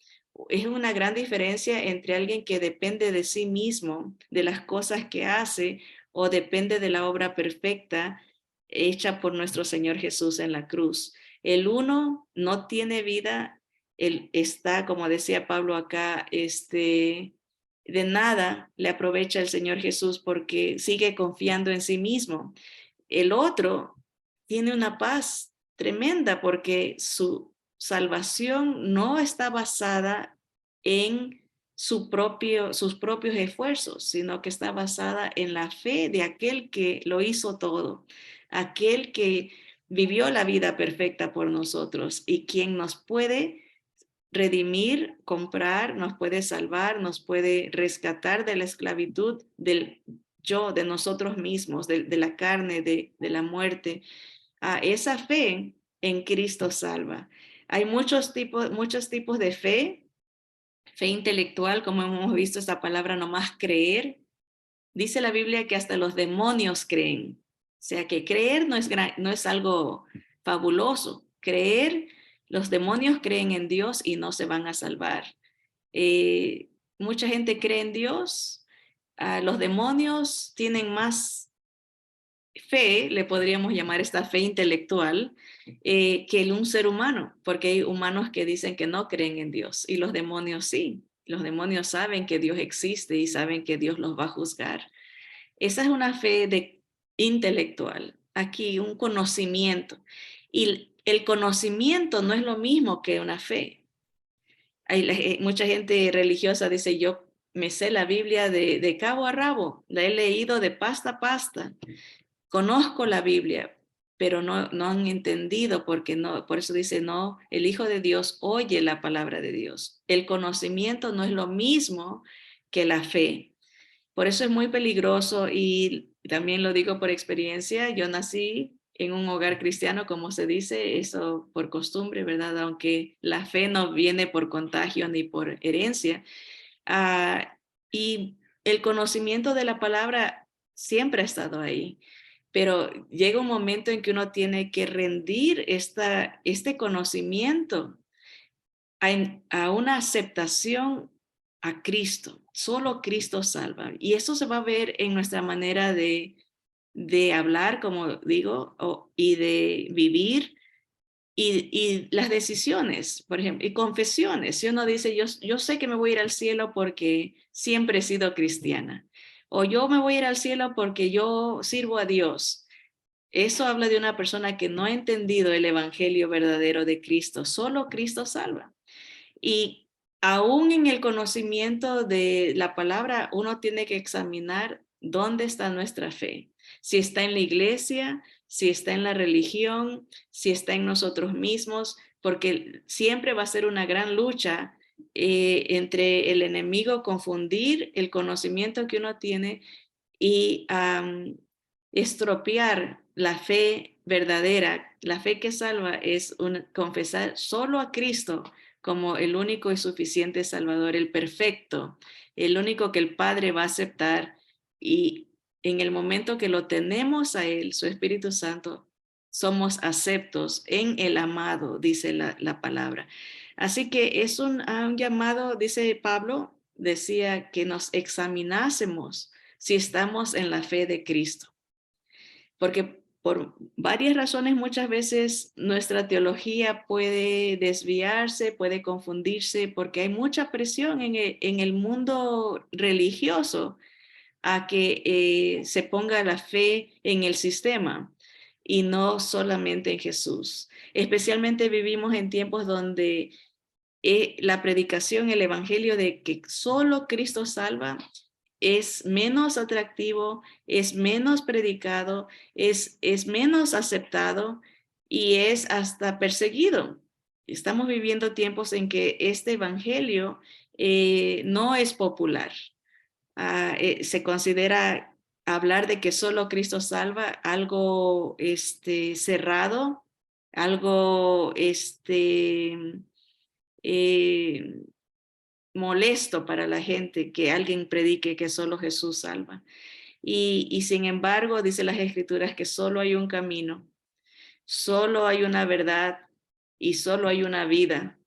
Speaker 1: Es una gran diferencia entre alguien que depende de sí mismo, de las cosas que hace, o depende de la obra perfecta hecha por nuestro Señor Jesús en la cruz. El uno no tiene vida, él está, como decía Pablo acá, de nada le aprovecha el Señor Jesús porque sigue confiando en sí mismo. El otro tiene una paz tremenda porque su salvación no está basada en sus propios esfuerzos, sino que está basada en la fe de aquel que lo hizo todo, aquel que vivió la vida perfecta por nosotros y quien nos puede redimir, comprar, nos puede salvar, nos puede rescatar de la esclavitud del yo, de nosotros mismos, de la carne, de la muerte. Esa fe en Cristo salva. Hay muchos tipos de fe, fe intelectual, como hemos visto esta palabra nomás creer. Dice la Biblia que hasta los demonios creen. O sea que creer no es algo fabuloso. Creer, los demonios creen en Dios y no se van a salvar. Mucha gente cree en Dios. Los demonios tienen más fe, le podríamos llamar esta fe intelectual, que un ser humano, porque hay humanos que dicen que no creen en Dios y los demonios sí. Los demonios saben que Dios existe y saben que Dios los va a juzgar. Esa es una fe intelectual. Aquí un conocimiento. Y el conocimiento no es lo mismo que una fe. Mucha gente religiosa dice, yo me sé la Biblia de cabo a rabo, la he leído de pasta a pasta, conozco la Biblia, pero no han entendido porque no, por eso dice, no, el Hijo de Dios oye la palabra de Dios. El conocimiento no es lo mismo que la fe. Por eso es muy peligroso y también lo digo por experiencia, yo nací en un hogar cristiano, como se dice, eso por costumbre, ¿verdad? Aunque la fe no viene por contagio ni por herencia. Y el conocimiento de la palabra siempre ha estado ahí, pero llega un momento en que uno tiene que rendir este conocimiento a una aceptación a Cristo. Solo Cristo salva. Y eso se va a ver en nuestra manera de hablar, como digo, y de vivir y las decisiones, por ejemplo, y confesiones. Si uno dice, yo sé que me voy a ir al cielo porque siempre he sido cristiana, o yo me voy a ir al cielo porque yo sirvo a Dios. Eso habla de una persona que no ha entendido el evangelio verdadero de Cristo. Solo Cristo salva. Y aún en el conocimiento de la palabra, uno tiene que examinar dónde está nuestra fe. Si está en la iglesia, si está en la religión, si está en nosotros mismos, porque siempre va a ser una gran lucha entre el enemigo confundir el conocimiento que uno tiene y estropear la fe verdadera, la fe que salva es confesar solo a Cristo como el único y suficiente Salvador, el perfecto, el único que el Padre va a aceptar, y en el momento que lo tenemos a Él, su Espíritu Santo, somos aceptos en el amado, dice la palabra. Así que es un llamado, dice Pablo, decía que nos examinásemos si estamos en la fe de Cristo. Porque por varias razones muchas veces nuestra teología puede desviarse, puede confundirse, porque hay mucha presión en el mundo religioso a que se ponga la fe en el sistema y no solamente en Jesús. Especialmente vivimos en tiempos donde la predicación, el evangelio de que solo Cristo salva es menos atractivo, es menos predicado, es menos aceptado y es hasta perseguido. Estamos viviendo tiempos en que este evangelio no es popular. Se considera hablar de que solo Cristo salva algo cerrado, algo eh, molesto para la gente que alguien predique que solo Jesús salva. Y sin embargo, dice las Escrituras que solo hay un camino, solo hay una verdad y solo hay una vida,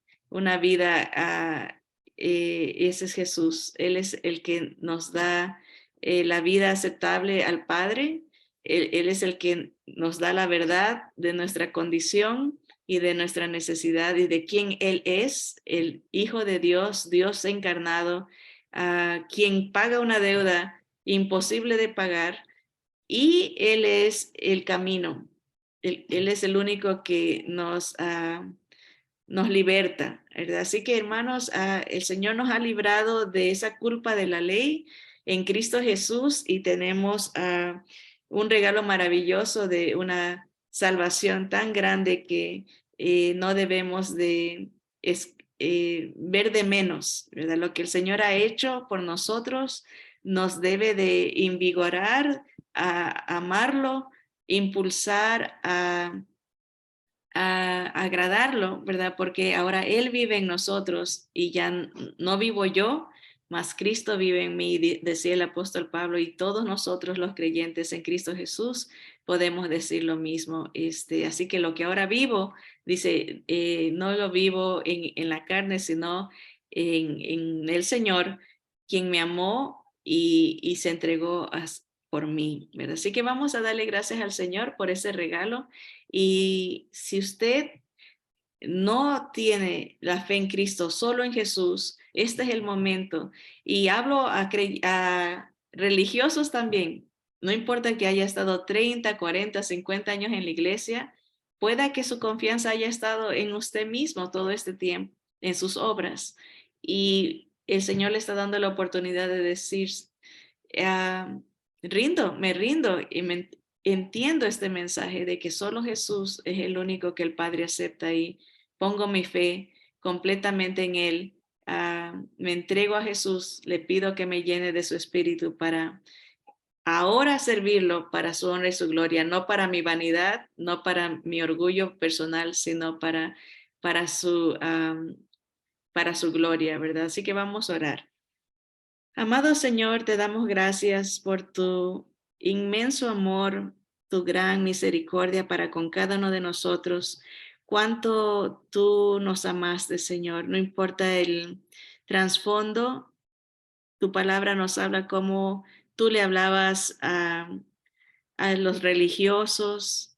Speaker 1: ese es Jesús. Él es el que nos da la vida aceptable al Padre. Él es el que nos da la verdad de nuestra condición y de nuestra necesidad y de quién Él es, el Hijo de Dios, Dios encarnado, quien paga una deuda imposible de pagar, y Él es el camino. Él es el único que nos liberta, ¿verdad? Así que, hermanos, el Señor nos ha librado de esa culpa de la ley en Cristo Jesús, y tenemos un regalo maravilloso de una salvación tan grande que no debemos de ver de menos, ¿verdad? Lo que el Señor ha hecho por nosotros nos debe de invigorar a amarlo, impulsar a agradarlo, ¿verdad? Porque ahora Él vive en nosotros y ya no vivo yo, mas Cristo vive en mí, decía el apóstol Pablo, y todos nosotros los creyentes en Cristo Jesús podemos decir lo mismo. Así que lo que ahora vivo, dice, no lo vivo en la carne, sino en el Señor, quien me amó y se entregó por mí, ¿verdad? Así que vamos a darle gracias al Señor por ese regalo. Y si usted no tiene la fe en Cristo, solo en Jesús, este es el momento. Y hablo a religiosos también. No importa que haya estado 30, 40, 50 años en la iglesia, pueda que su confianza haya estado en usted mismo todo este tiempo, en sus obras. Y el Señor le está dando la oportunidad de decir, ah, me rindo y entiendo este mensaje de que solo Jesús es el único que el Padre acepta, y pongo mi fe completamente en Él. Me entrego a Jesús, le pido que me llene de su espíritu para ahora servirlo para su honra y su gloria, no para mi vanidad, no para mi orgullo personal, sino para su, para su gloria, ¿verdad? Así que vamos a orar. Amado Señor, te damos gracias por tu inmenso amor, tu gran misericordia para con cada uno de nosotros. Cuánto tú nos amaste, Señor. No importa el trasfondo, tu palabra nos habla cómo tú le hablabas a los religiosos,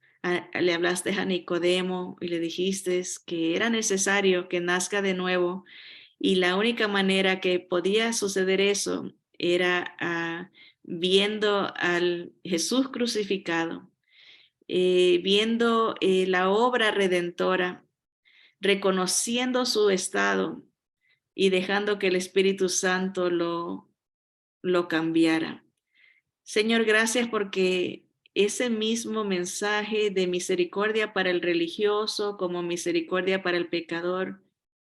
Speaker 1: le hablaste a Nicodemo y le dijiste que era necesario que nazca de nuevo, y la única manera que podía suceder eso era viendo al Jesús crucificado, viendo la obra redentora, reconociendo su estado y dejando que el Espíritu Santo lo cambiara. Señor, gracias porque ese mismo mensaje de misericordia para el religioso como misericordia para el pecador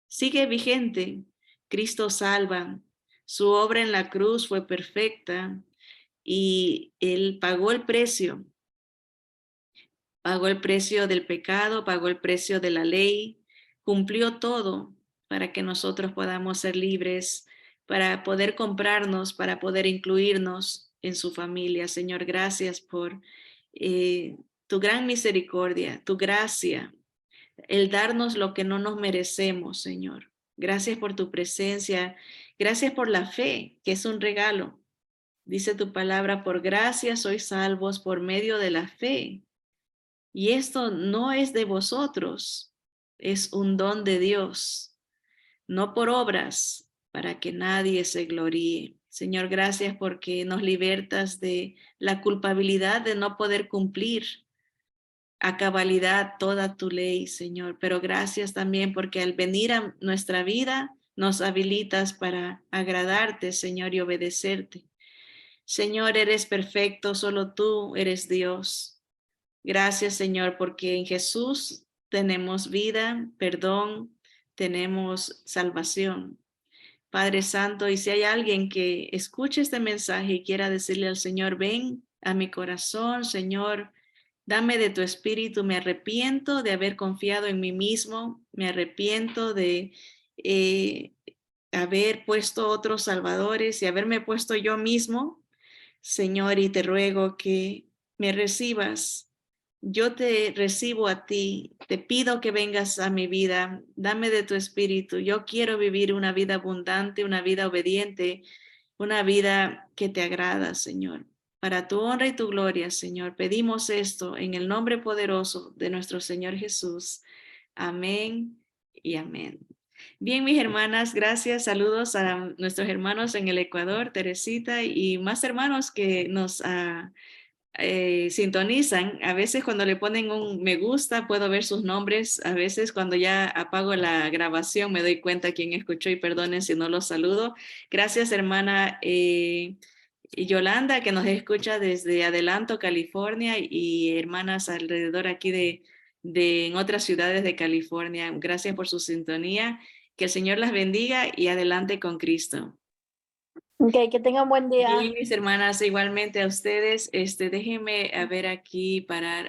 Speaker 1: sigue vigente. Cristo salva. Su obra en la cruz fue perfecta y Él pagó el precio. pagó el precio del pecado, pagó el precio de la ley, cumplió todo para que nosotros podamos ser libres, para poder comprarnos, para poder incluirnos en su familia. Señor, gracias por tu gran misericordia, tu gracia, el darnos lo que no nos merecemos, Señor. Gracias por tu presencia, gracias por la fe, que es un regalo. Dice tu palabra, por gracia sois salvos por medio de la fe. Y esto no es de vosotros, es un don de Dios, no por obras, para que nadie se gloríe. Señor, gracias porque nos libertas de la culpabilidad de no poder cumplir a cabalidad toda tu ley, Señor. Pero gracias también porque al venir a nuestra vida nos habilitas para agradarte, Señor, y obedecerte. Señor, eres perfecto, solo tú eres Dios. Gracias, Señor, porque en Jesús tenemos vida, perdón, tenemos salvación. Padre Santo, y si hay alguien que escuche este mensaje y quiera decirle al Señor, ven a mi corazón, Señor, dame de tu espíritu, me arrepiento de haber confiado en mí mismo, me arrepiento de eh, haber puesto otros salvadores y haberme puesto yo mismo, Señor, y te ruego que me recibas. Yo te recibo a ti, te pido que vengas a mi vida, dame de tu espíritu. Yo quiero vivir una vida abundante, una vida obediente, una vida que te agrada, Señor. Para tu honra y tu gloria, Señor, pedimos esto en el nombre poderoso de nuestro Señor Jesús. Amén y amén. Bien, mis hermanas, gracias. Saludos a nuestros hermanos en el Ecuador, Teresita, y más hermanos que nos sintonizan. A veces cuando le ponen un me gusta puedo ver sus nombres. A veces cuando ya apago la grabación me doy cuenta quién escuchó y perdonen si no los saludo. Gracias, hermana Yolanda, que nos escucha desde Adelanto, California, y hermanas alrededor aquí en otras ciudades de California. Gracias por su sintonía. Que el Señor las bendiga y adelante con Cristo.
Speaker 2: Ok, que tengan buen día.
Speaker 1: Bien, mis hermanas, igualmente a ustedes, déjenme a ver aquí parar.